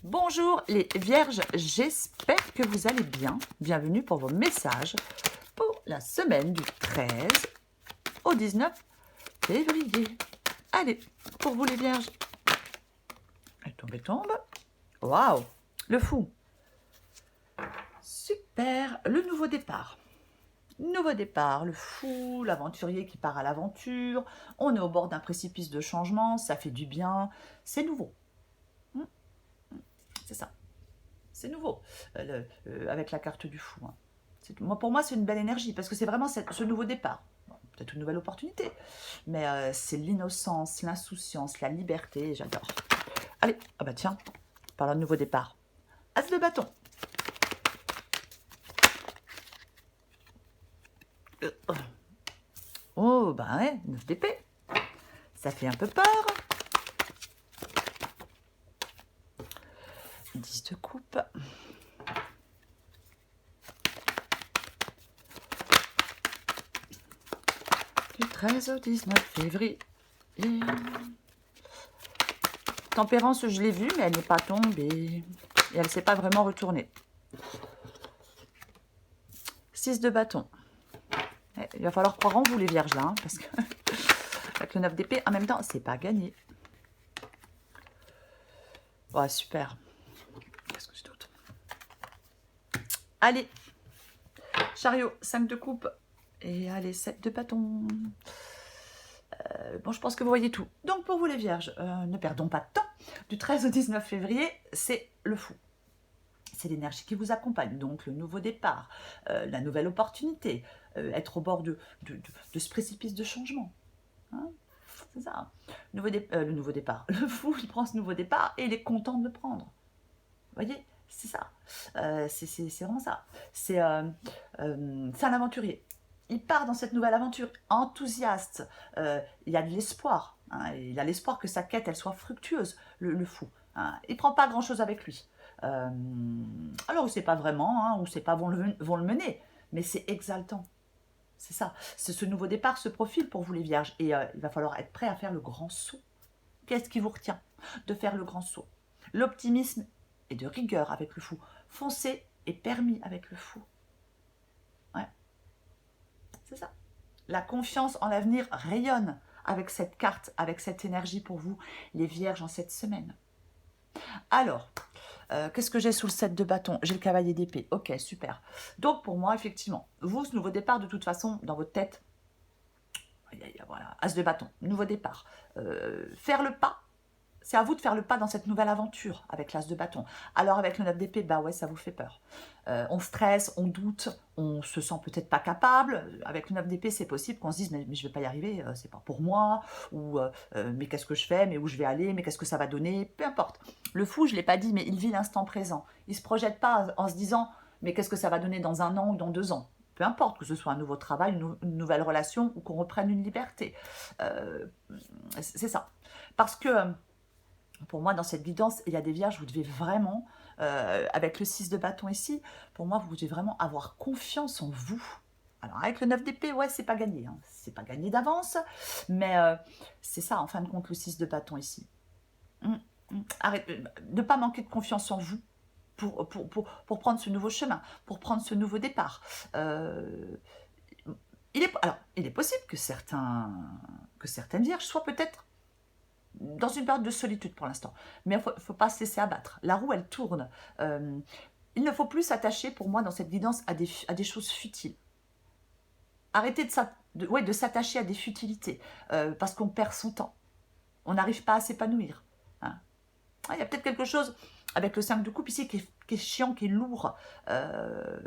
Bonjour les vierges, j'espère que vous allez bien. Bienvenue pour vos messages pour la semaine du 13 au 19 février. Allez, pour vous les vierges. Elle tombe, elle tombe. Waouh, le fou. Super, le nouveau départ. Nouveau départ, le fou, l'aventurier qui part à l'aventure. On est au bord d'un précipice de changement, ça fait du bien. C'est nouveau. C'est ça. C'est nouveau, avec la carte du fou. Hein. Pour moi, c'est une belle énergie, parce que c'est vraiment ce nouveau départ. Bon, peut-être une nouvelle opportunité, mais c'est l'innocence, l'insouciance, la liberté, j'adore. Allez, ah bah tiens, par un nouveau départ. As de bâton. Oh, bah ouais, 9 d'épée. Ça fait un peu peur. 10 de coupe. Du 13 au 19 février. Tempérance, je l'ai vue, mais elle n'est pas tombée. Et elle ne s'est pas vraiment retournée. 6 de bâton. Il va falloir croire en vous, les vierges, là, hein, parce que avec le 9 d'épée, en même temps, c'est pas gagné. Ouais, super. Qu'est-ce que j'ai d'autre? Allez, chariot, 5 de coupe. Et allez, 7 de bâton. Bon, je pense que vous voyez tout. Donc, pour vous, les vierges, ne perdons pas de temps. Du 13 au 19 février, c'est le fou. C'est l'énergie qui vous accompagne, donc le nouveau départ, la nouvelle opportunité, être au bord de ce précipice de changement. Hein, c'est ça. Le nouveau départ. Le fou, il prend ce nouveau départ et il est content de le prendre. Vous voyez, c'est ça. C'est vraiment ça. C'est un aventurier. Il part dans cette nouvelle aventure enthousiaste. Il y a de l'espoir. Hein, il a l'espoir que sa quête, elle soit fructueuse, le fou. Hein. Il ne prend pas grand-chose avec lui. Alors, on ne sait pas vraiment, hein, on ne sait pas vont le mener, mais c'est exaltant. C'est ça. Ce nouveau départ se profile pour vous, les vierges. Et il va falloir être prêt à faire le grand saut. Qu'est-ce qui vous retient de faire le grand saut? L'optimisme et de rigueur avec le fou. Foncer est permis avec le fou. Ouais, c'est ça. La confiance en l'avenir rayonne avec cette carte, avec cette énergie pour vous, les vierges, en cette semaine. Alors, qu'est-ce que j'ai sous le 7 de bâton? J'ai le cavalier d'épée. Ok, super. Donc, pour moi, effectivement, vous, ce nouveau départ, de toute façon, dans votre tête, voilà, as de bâton, nouveau départ. Faire le pas. C'est à vous de faire le pas dans cette nouvelle aventure avec l'as de bâton. Alors avec le 9 d'épée, bah ouais, ça vous fait peur. On stresse, on doute, on se sent peut-être pas capable. Avec le 9 d'épée, c'est possible qu'on se dise mais je vais pas y arriver, c'est pas pour moi, ou mais qu'est-ce que je fais, mais où je vais aller, mais qu'est-ce que ça va donner, peu importe. Le fou, je l'ai pas dit, mais il vit l'instant présent. Il se projette pas en se disant mais qu'est-ce que ça va donner dans 1 an ou dans 2 ans. Peu importe, que ce soit un nouveau travail, une nouvelle relation ou qu'on reprenne une liberté. C'est ça. Parce que pour moi, dans cette guidance, il y a des vierges, vous devez vraiment, avec le 6 de bâton ici, pour moi, vous devez vraiment avoir confiance en vous. Alors, avec le 9 d'épée, ouais, c'est pas gagné. Hein. C'est pas gagné d'avance, mais c'est ça, en fin de compte, le 6 de bâton ici. Arrêtez de ne pas manquer de confiance en vous pour prendre ce nouveau chemin, pour prendre ce nouveau départ. Il est possible que certaines vierges soient peut-être dans une période de solitude pour l'instant. Mais il ne faut pas se laisser abattre. La roue, elle tourne. Il ne faut plus s'attacher, pour moi, dans cette guidance, à des choses futiles. Arrêtez de s'attacher à des futilités, parce qu'on perd son temps. On n'arrive pas à s'épanouir. Hein. Il y a peut-être quelque chose avec le 5 de coupe ici qui est chiant, qui est lourd.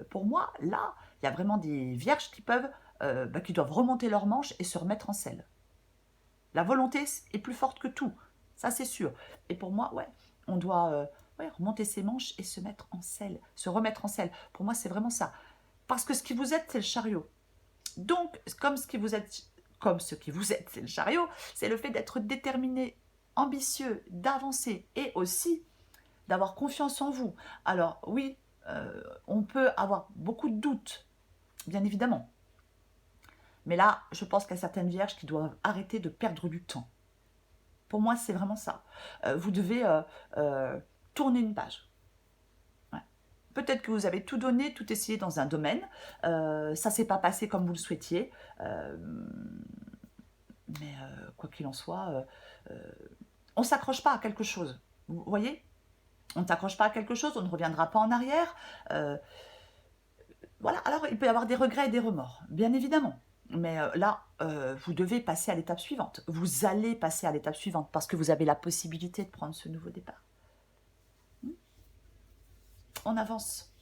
Pour moi, là, il y a vraiment des vierges qui doivent remonter leurs manches et se remettre en selle. La volonté est plus forte que tout, ça c'est sûr. Et pour moi, ouais, on doit remonter ses manches et se mettre en selle, se remettre en selle. Pour moi, c'est vraiment ça. Parce que ce qui vous êtes, c'est le chariot. Donc, comme ce qui vous êtes, c'est le chariot, c'est le fait d'être déterminé, ambitieux, d'avancer et aussi d'avoir confiance en vous. Alors oui, on peut avoir beaucoup de doutes, bien évidemment. Mais là, je pense qu'il y a certaines vierges qui doivent arrêter de perdre du temps. Pour moi, c'est vraiment ça. Vous devez tournez une page. Ouais. Peut-être que vous avez tout donné, tout essayé dans un domaine, ça ne s'est pas passé comme vous le souhaitiez, mais quoi qu'il en soit, on ne s'accroche pas à quelque chose. Vous voyez? On ne s'accroche pas à quelque chose, on ne reviendra pas en arrière. Voilà, alors il peut y avoir des regrets et des remords, bien évidemment. Mais là, vous devez passer à l'étape suivante. Vous allez passer à l'étape suivante parce que vous avez la possibilité de prendre ce nouveau départ. On avance.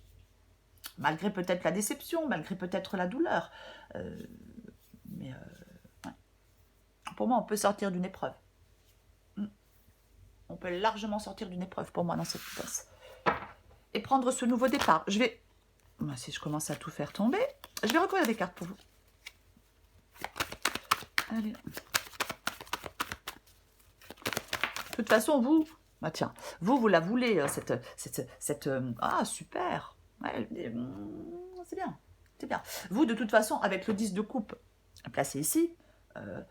Malgré peut-être la déception, malgré peut-être la douleur. Mais ouais. Pour moi, on peut sortir d'une épreuve. On peut largement sortir d'une épreuve pour moi dans cette pièce. Et prendre ce nouveau départ. Je vais... Si je commence à tout faire tomber, je vais recouvrir des cartes pour vous. Allez. De toute façon, vous... Bah tiens, vous la voulez, cette ah, super. Ouais, c'est bien. C'est bien. Vous, de toute façon, avec le 10 de coupe placé ici,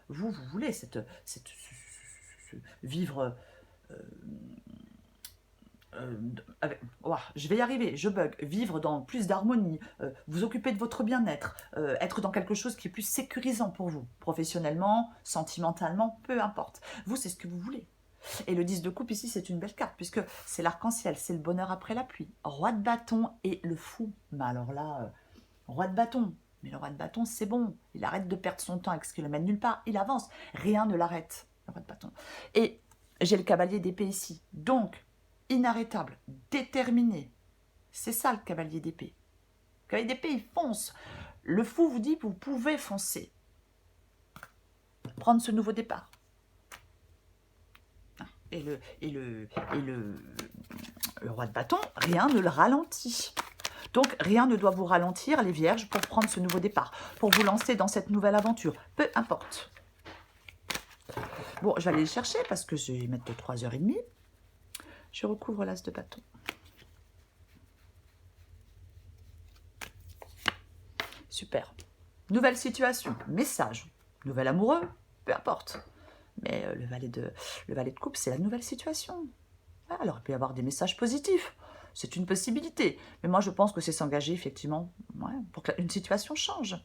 vous voulez vivre... je vais y arriver, je bug, vivre dans plus d'harmonie, vous occuper de votre bien-être, être dans quelque chose qui est plus sécurisant pour vous, professionnellement, sentimentalement, peu importe. Vous, c'est ce que vous voulez. Et le 10 de coupe ici, c'est une belle carte, puisque c'est l'arc-en-ciel, c'est le bonheur après la pluie. Roi de bâton et le fou. Mais alors là, roi de bâton. Mais le roi de bâton, c'est bon. Il arrête de perdre son temps avec ce qui le mène nulle part. Il avance. Rien ne l'arrête, le roi de bâton. Et j'ai le cavalier d'épée ici. Donc, inarrêtable, déterminé. C'est ça le cavalier d'épée. Le cavalier d'épée, il fonce. Le fou vous dit, vous pouvez foncer. Prendre ce nouveau départ. Et le roi de bâton, rien ne le ralentit. Donc, rien ne doit vous ralentir, les vierges, pour prendre ce nouveau départ, pour vous lancer dans cette nouvelle aventure. Peu importe. Bon, je vais aller le chercher parce que je vais mettre 3h30. Je recouvre l'as de bâton. Super. Nouvelle situation, message, nouvel amoureux, peu importe. Mais le valet de coupe, c'est la nouvelle situation. Alors, il peut y avoir des messages positifs. C'est une possibilité. Mais moi, je pense que c'est s'engager, effectivement, pour qu'une situation change.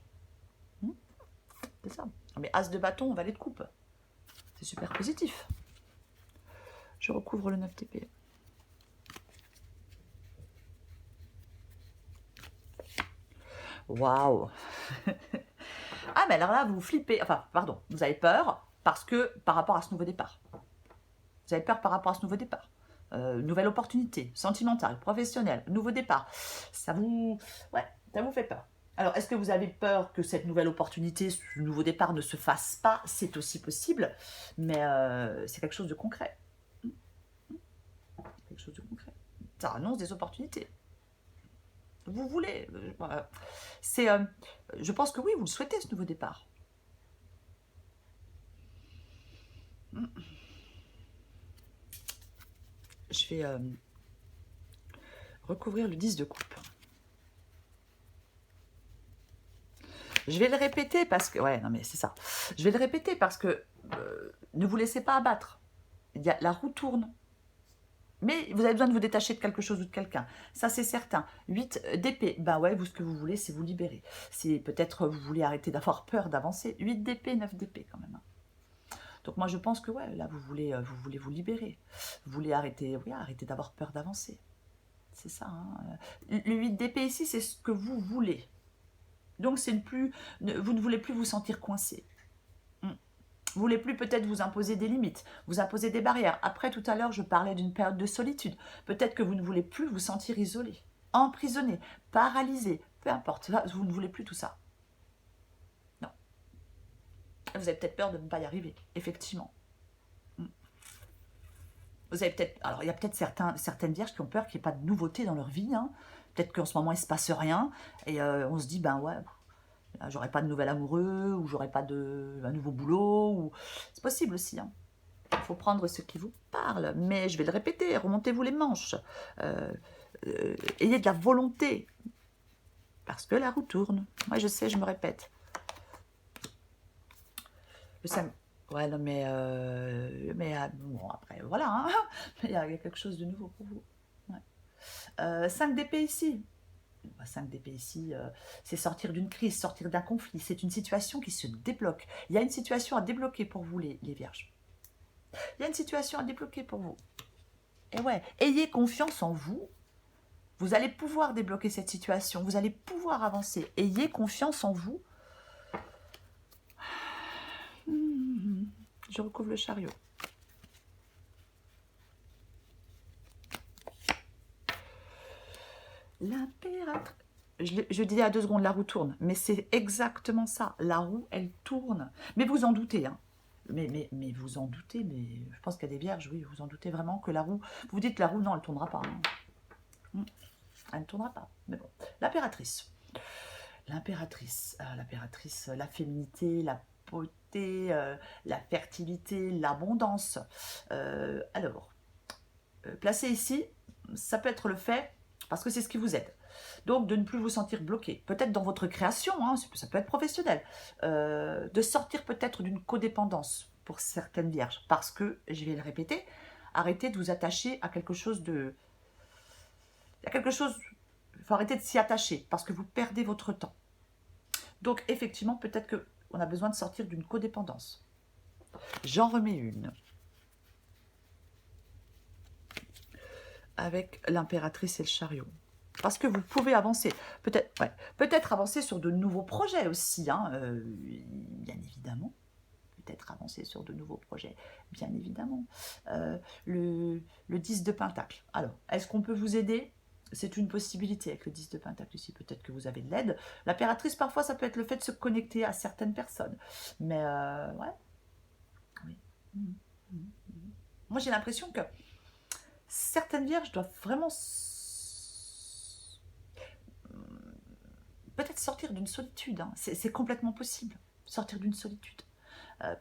C'est ça. Mais as de bâton, valet de coupe. C'est super positif. Je recouvre le 9 d'épée. Waouh. Ah, mais alors là, vous flippez. Enfin, pardon, vous avez peur parce que par rapport à ce nouveau départ. Vous avez peur par rapport à ce nouveau départ. Nouvelle opportunité, sentimentale, professionnelle, nouveau départ. Ça vous fait peur. Alors, est-ce que vous avez peur que cette nouvelle opportunité, ce nouveau départ ne se fasse pas? C'est aussi possible, mais c'est quelque chose de concret. Quelque chose de concret. Ça annonce des opportunités. Vous voulez. Je pense que oui, vous le souhaitez, ce nouveau départ. Je vais recouvrir le 10 de coupe. Je vais le répéter parce que... Ouais, non mais c'est ça. Je vais le répéter parce que ne vous laissez pas abattre. La roue tourne. Mais vous avez besoin de vous détacher de quelque chose ou de quelqu'un. Ça, c'est certain. 8 d'épée. Ben ouais, vous, ce que vous voulez, c'est vous libérer. Si peut-être vous voulez arrêter d'avoir peur d'avancer. 8 d'épée, 9 d'épée quand même. Donc moi, je pense que ouais, là, vous voulez vous libérer. Vous voulez arrêter d'avoir peur d'avancer. C'est ça. Le 8 d'épée ici, c'est ce que vous voulez. Donc, vous ne voulez plus vous sentir coincé. Vous voulez plus peut-être vous imposer des limites, vous imposer des barrières. Après, tout à l'heure, je parlais d'une période de solitude. Peut-être que vous ne voulez plus vous sentir isolé, emprisonné, paralysé, peu importe. Vous ne voulez plus tout ça. Non. Vous avez peut-être peur de ne pas y arriver, effectivement. Vous avez peut-être... Alors, il y a peut-être certaines vierges qui ont peur qu'il n'y ait pas de nouveauté dans leur vie. Peut-être qu'en ce moment, il ne se passe rien. Et on se dit, ben ouais... J'aurai pas de nouvel amoureux, ou j'aurai pas un nouveau boulot, ou... c'est possible aussi. Il faut prendre ce qui vous parle, mais je vais le répéter, remontez-vous les manches. Ayez de la volonté, parce que la roue tourne. Moi, je sais, je me répète. Ouais, non, mais bon, après, voilà, il y a quelque chose de nouveau pour vous. 5 d'épée ici. 5 d'épée ici, c'est sortir d'une crise, sortir d'un conflit. C'est une situation qui se débloque. Il y a une situation à débloquer pour vous, les vierges. Il y a une situation à débloquer pour vous. Et ouais, ayez confiance en vous. Vous allez pouvoir débloquer cette situation. Vous allez pouvoir avancer. Ayez confiance en vous. Je recouvre le chariot. L'impératrice. Je dis à 2 secondes, la roue tourne. Mais c'est exactement ça. La roue, elle tourne. Mais vous en doutez, hein. Mais vous en doutez, mais je pense qu'il y a des vierges, oui, vous en doutez vraiment que la roue... Vous dites la roue, non, elle ne tournera pas. Hein. Elle ne tournera pas. Mais bon, l'impératrice. L'impératrice, la féminité, la beauté, la fertilité, l'abondance. Alors, placé ici, ça peut être le fait, parce que c'est ce qui vous aide. Donc, de ne plus vous sentir bloqué. Peut-être dans votre création, hein, ça peut être professionnel. De sortir peut-être d'une codépendance pour certaines vierges. Parce que, je vais le répéter, arrêtez de vous attacher à quelque chose de... Il y a quelque chose... Il faut arrêter de s'y attacher, parce que vous perdez votre temps. Donc, effectivement, peut-être qu'on a besoin de sortir d'une codépendance. J'en remets une. Avec l'impératrice et le chariot. Parce que vous pouvez avancer. Peut-être avancer sur de nouveaux projets aussi, hein, bien évidemment. Peut-être avancer sur de nouveaux projets, bien évidemment. Le 10 de Pentacle. Alors, est-ce qu'on peut vous aider? C'est une possibilité avec le 10 de Pentacle ici. Peut-être que vous avez de l'aide. L'impératrice, parfois, ça peut être le fait de se connecter à certaines personnes. Mais, ouais. Oui. Moi, j'ai l'impression que certaines vierges doivent vraiment peut-être sortir d'une solitude. Hein. C'est complètement possible, sortir d'une solitude.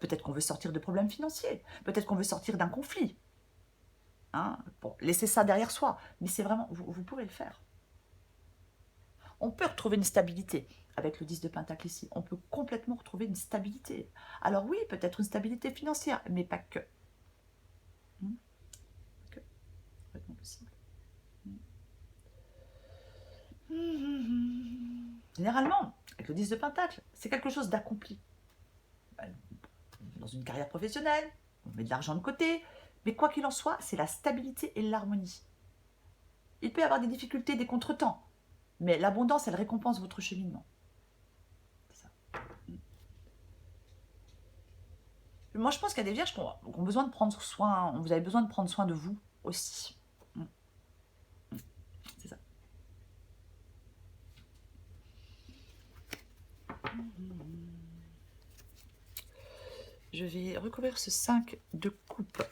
Peut-être qu'on veut sortir de problèmes financiers. Peut-être qu'on veut sortir d'un conflit. Hein, bon, laissez ça derrière soi. Mais c'est vraiment, vous pouvez le faire. On peut retrouver une stabilité avec le 10 de Pentacle ici. On peut complètement retrouver une stabilité. Alors oui, peut-être une stabilité financière, mais pas que. Que. Complètement possible. Généralement, avec le 10 de Pentacle, c'est quelque chose d'accompli. Dans une carrière professionnelle, on met de l'argent de côté, mais quoi qu'il en soit, c'est la stabilité et l'harmonie. Il peut y avoir des difficultés, des contretemps, mais l'abondance, elle récompense votre cheminement. C'est ça. Moi, je pense qu'il y a des vierges qui ont besoin de prendre soin, vous avez besoin de prendre soin de vous aussi. C'est ça. Je vais recouvrir ce 5 de coupe.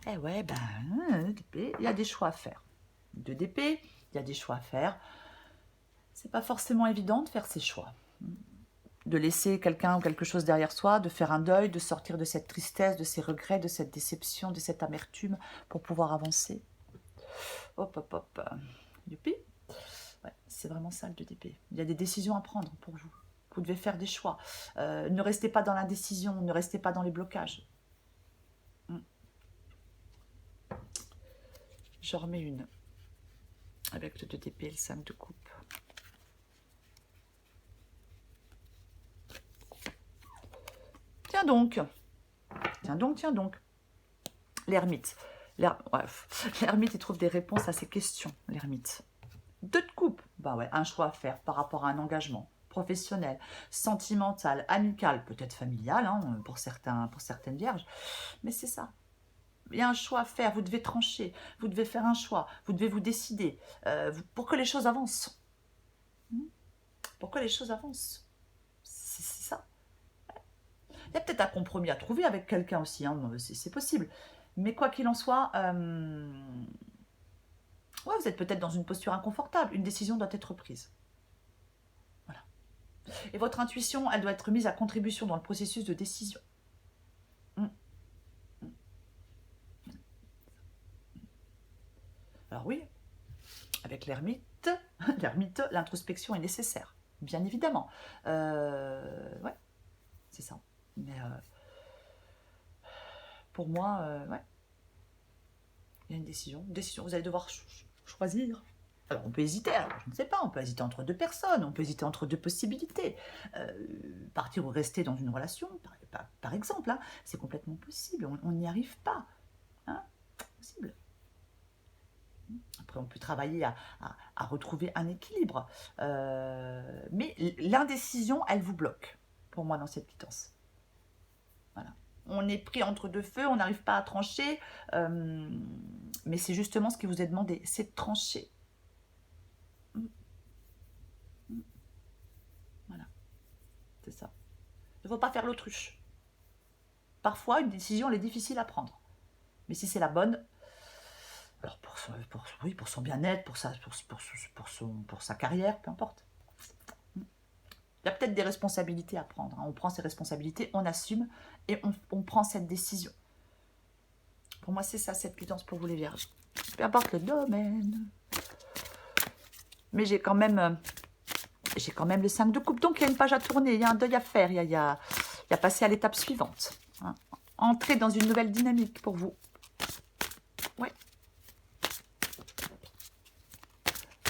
Eh ouais, d'épée, il y a des choix à faire. 2 d'épée, il y a des choix à faire. C'est pas forcément évident de faire ces choix. De laisser quelqu'un ou quelque chose derrière soi, de faire un deuil, de sortir de cette tristesse, de ces regrets, de cette déception, de cette amertume pour pouvoir avancer. Hop, hop, hop. Youpi. Ouais, c'est vraiment ça le 2 d'épée. Il y a des décisions à prendre pour vous. Vous devez faire des choix. Ne restez pas dans l'indécision, ne restez pas dans les blocages. J'en remets une. Avec le 2 d'épée et le 5 de coupe. Tiens donc. Tiens donc, tiens donc. L'ermite. L'ermite, il trouve des réponses à ses questions, l'ermite. 2 de coupe. Bah ouais, un choix à faire par rapport à un engagement professionnel, sentimental, amical, peut-être familial, hein, pour certaines vierges. Mais c'est ça. Il y a un choix à faire, vous devez trancher, vous devez faire un choix, vous devez vous décider pour que les choses avancent. Pour que les choses avancent. C'est ça. Il y a peut-être un compromis à trouver avec quelqu'un aussi, hein, c'est possible. Mais quoi qu'il en soit, ouais, vous êtes peut-être dans une posture inconfortable, une décision doit être prise. Voilà. Et votre intuition, elle doit être mise à contribution dans le processus de décision. Alors oui, avec l'ermite, l'introspection est nécessaire, bien évidemment. Ouais, c'est ça. Mais pour moi, ouais, Il y a une décision, vous allez devoir choisir. Alors on peut hésiter, alors je ne sais pas, on peut hésiter entre deux personnes, on peut hésiter entre deux possibilités. Partir ou rester dans une relation, par exemple, hein, c'est complètement possible, on n'y arrive pas. Hein, possible. Après, on peut travailler à retrouver un équilibre. Mais l'indécision, elle vous bloque, pour moi, dans cette quittance. Voilà. On est pris entre deux feux, on n'arrive pas à trancher. Mais c'est justement ce qui vous est demandé, c'est de trancher. Voilà. C'est ça. Il ne faut pas faire l'autruche. Parfois, une décision, elle est difficile à prendre. Mais si c'est la bonne, alors pour son bien-être, pour sa carrière, peu importe. Il y a peut-être des responsabilités à prendre. Hein. On prend ses responsabilités, on assume et on prend cette décision. Pour moi, c'est ça, cette quittance pour vous les vierges. Peu importe le domaine. Mais j'ai quand même le 5 de coupe. Donc, il y a une page à tourner, il y a un deuil à faire, il y a passer à l'étape suivante. Hein. Entrer dans une nouvelle dynamique pour vous. Ouais.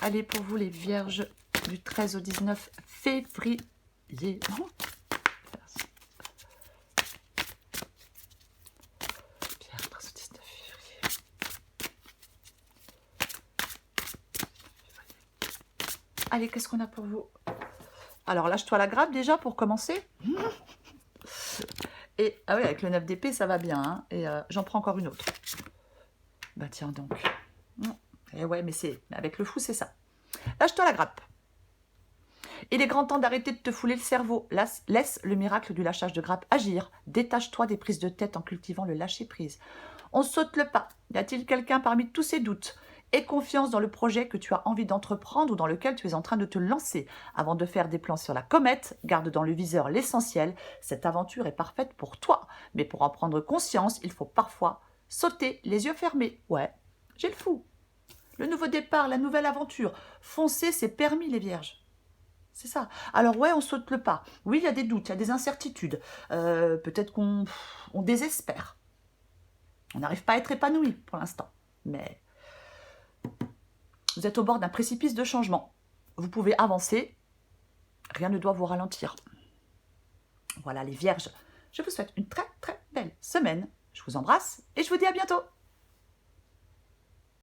Allez, pour vous, les vierges, du 13 au 19 février. Oh. Pierre, 13 au 19 février. Allez, qu'est-ce qu'on a pour vous? Alors, lâche-toi la grappe déjà pour commencer. Et, ah oui, avec le 9 d'épée, ça va bien. Hein. Et j'en prends encore une autre. Bah tiens donc. Et ouais, mais avec le fou, c'est ça. Lâche-toi la grappe. Il est grand temps d'arrêter de te fouler le cerveau. Laisse le miracle du lâchage de grappe agir. Détache-toi des prises de tête en cultivant le lâcher-prise. On saute le pas. Y a-t-il quelqu'un parmi tous ces doutes? Aie confiance dans le projet que tu as envie d'entreprendre ou dans lequel tu es en train de te lancer. Avant de faire des plans sur la comète, garde dans le viseur l'essentiel. Cette aventure est parfaite pour toi. Mais pour en prendre conscience, il faut parfois sauter les yeux fermés. Ouais, j'ai le fou. Le nouveau départ, la nouvelle aventure. Foncer, c'est permis, les vierges. C'est ça. Alors ouais, on saute le pas. Oui, il y a des doutes, il y a des incertitudes. Peut-être qu'on désespère. On n'arrive pas à être épanoui pour l'instant. Mais vous êtes au bord d'un précipice de changement. Vous pouvez avancer. Rien ne doit vous ralentir. Voilà les vierges. Je vous souhaite une très très belle semaine. Je vous embrasse et je vous dis à bientôt.